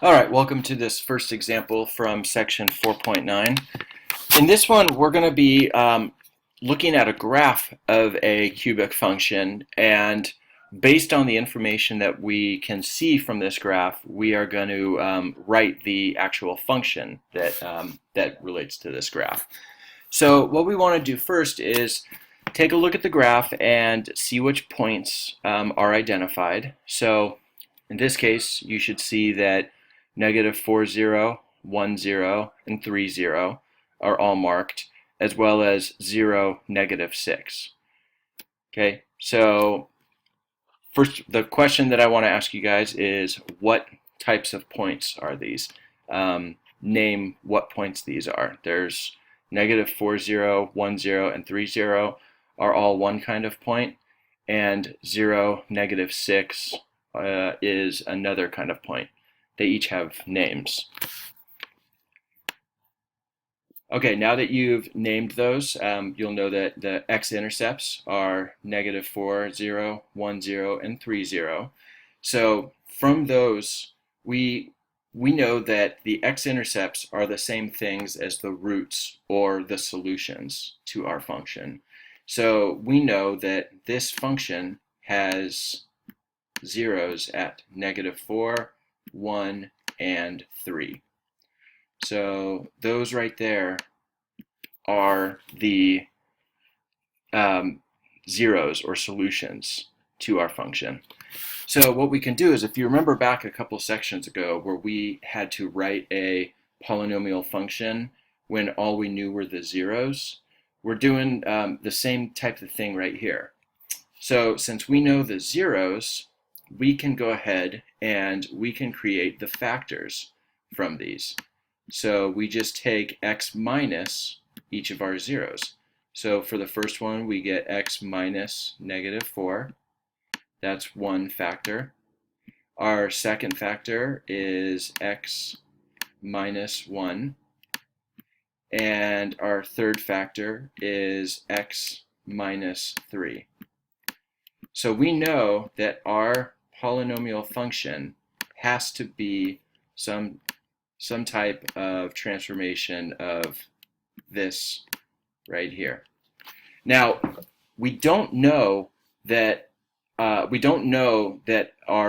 All right, welcome to this first example from section 4.9. In this one, we're going to be looking at a graph of a cubic function, and based on the information that we can see from this graph, we are going to write the actual function that relates to this graph. So what we want to do first is take a look at the graph and see which points are identified. So in this case, you should see that negative 4, 0, 1, 0, and 3, 0 are all marked, as well as 0, negative 6. Okay, so first, the question that I want to ask you guys is, what types of points are these? Name what points these are. There's negative 4, 0, 1, 0, and 3, 0 are all one kind of point, and 0, negative 6 is another kind of point. They each have names. Okay, now that you've named those, you'll know that the x-intercepts are negative 4, 0, 1, 0, and 3, 0. So from those, we know that the x-intercepts are the same things as the roots or the solutions to our function. So we know that this function has zeros at negative 4, 1, and 3. So those right there are the zeros or solutions to our function. So what we can do is, if you remember back a couple sections ago where we had to write a polynomial function when all we knew were the zeros, we're doing the same type of thing right here. So since we know the zeros, we can go ahead and we can create the factors from these. So we just take x minus each of our zeros. So for the first one, we get x minus negative 4. That's one factor. Our second factor is x minus 1. And our third factor is x minus 3. So we know that our polynomial function has to be some type of transformation of this right here. Now, we don't know that our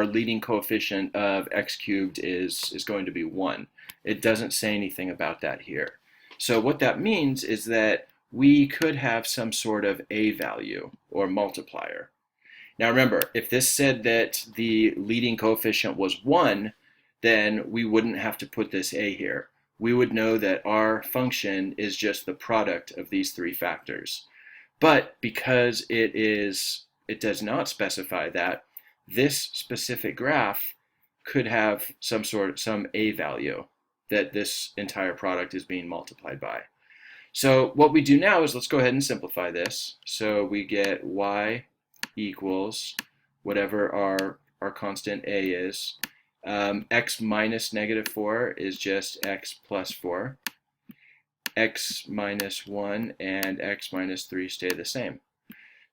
leading coefficient of x cubed is going to be 1. It doesn't say anything about that here. So what that means is that we could have some sort of a value or multiplier. Now remember, if this said that the leading coefficient was 1, then we wouldn't have to put this a here. We would know that our function is just the product of these three factors. But because it does not specify that, this specific graph could have some a value that this entire product is being multiplied by. So what we do now is, let's go ahead and simplify this. So we get y equals whatever our constant a is. X minus negative 4 is just x plus 4. X minus 1 and x minus 3 stay the same.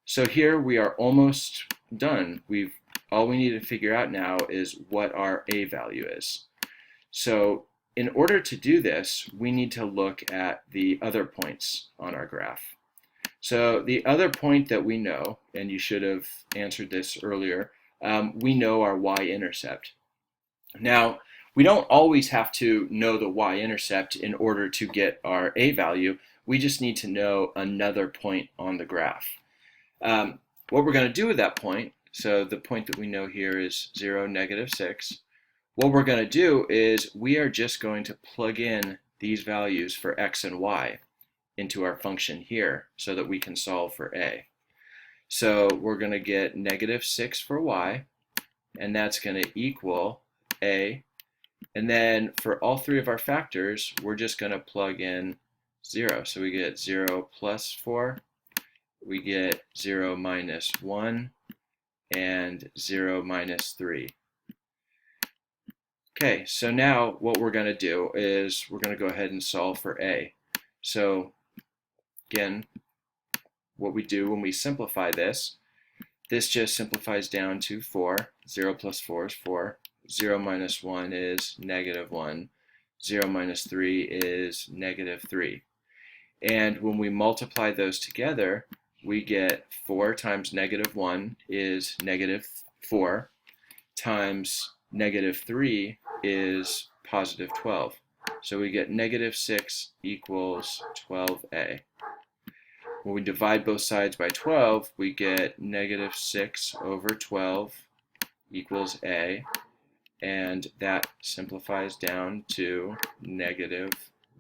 So here we are almost done. All we need to figure out now is what our a value is. So in order to do this, we need to look at the other points on our graph. So the other point that we know, and you should have answered this earlier, we know our y-intercept. Now, we don't always have to know the y-intercept in order to get our a value. We just need to know another point on the graph. What we're going to do with that point, so the point that we know here is 0, negative 6. What we're going to do is we are just going to plug in these values for x and y into our function here so that we can solve for a. So we're going to get negative 6 for y, and that's going to equal a. And then for all three of our factors, we're just going to plug in 0. So we get 0 plus 4, we get 0 minus 1, and 0 minus 3. Okay, so now what we're going to do is we're going to go ahead and solve for a. So again, what we do when we simplify this just simplifies down to 4. 0 plus 4 is 4. 0 minus 1 is negative 1. 0 minus 3 is negative 3. And when we multiply those together, we get 4 times negative 1 is negative 4, times negative 3 is positive 12. So we get negative 6 equals 12a. When we divide both sides by 12, we get negative 6 over 12 equals a, and that simplifies down to negative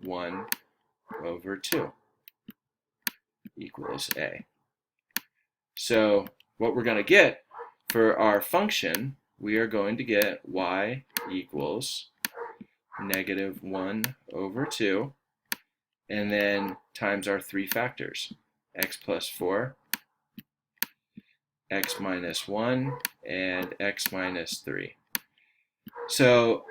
1 over 2 equals a. So what we're going to get for our function, we are going to get y equals negative 1 over 2, and then times our three factors, x plus 4, x minus 1, and x minus 3. So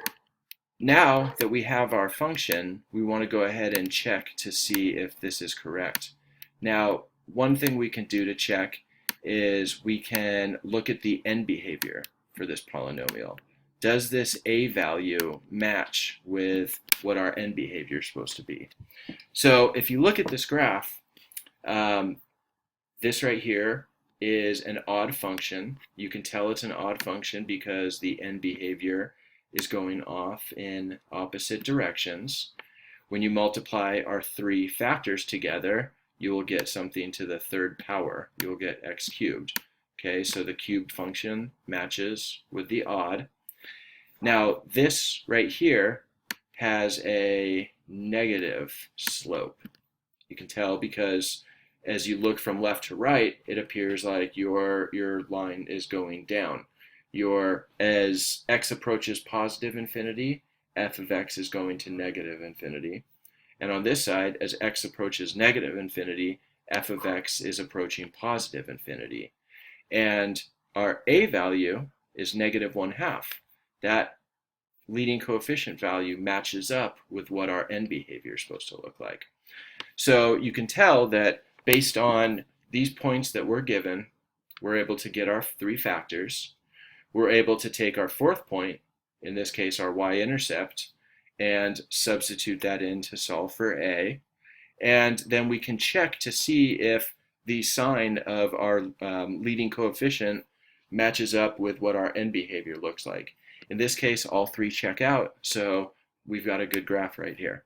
now that we have our function, we want to go ahead and check to see if this is correct. Now, one thing we can do to check is we can look at the end behavior for this polynomial. Does this a value match with what our end behavior is supposed to be? So if you look at this graph, this right here is an odd function. You can tell it's an odd function because the end behavior is going off in opposite directions. When you multiply our three factors together, you will get something to the third power. You will get x cubed. Okay, so the cubed function matches with the odd. Now, this right here has a negative slope. You can tell because as you look from left to right, it appears like your line is going down. As x approaches positive infinity, f of x is going to negative infinity. And on this side, as x approaches negative infinity, f of x is approaching positive infinity. And our a value is negative 1/2. That leading coefficient value matches up with what our end behavior is supposed to look like. So you can tell that based on these points that we're given, we're able to get our three factors. We're able to take our fourth point, in this case our y-intercept, and substitute that in to solve for a. And then we can check to see if the sign of our leading coefficient matches up with what our end behavior looks like. In this case, all three check out, so we've got a good graph right here.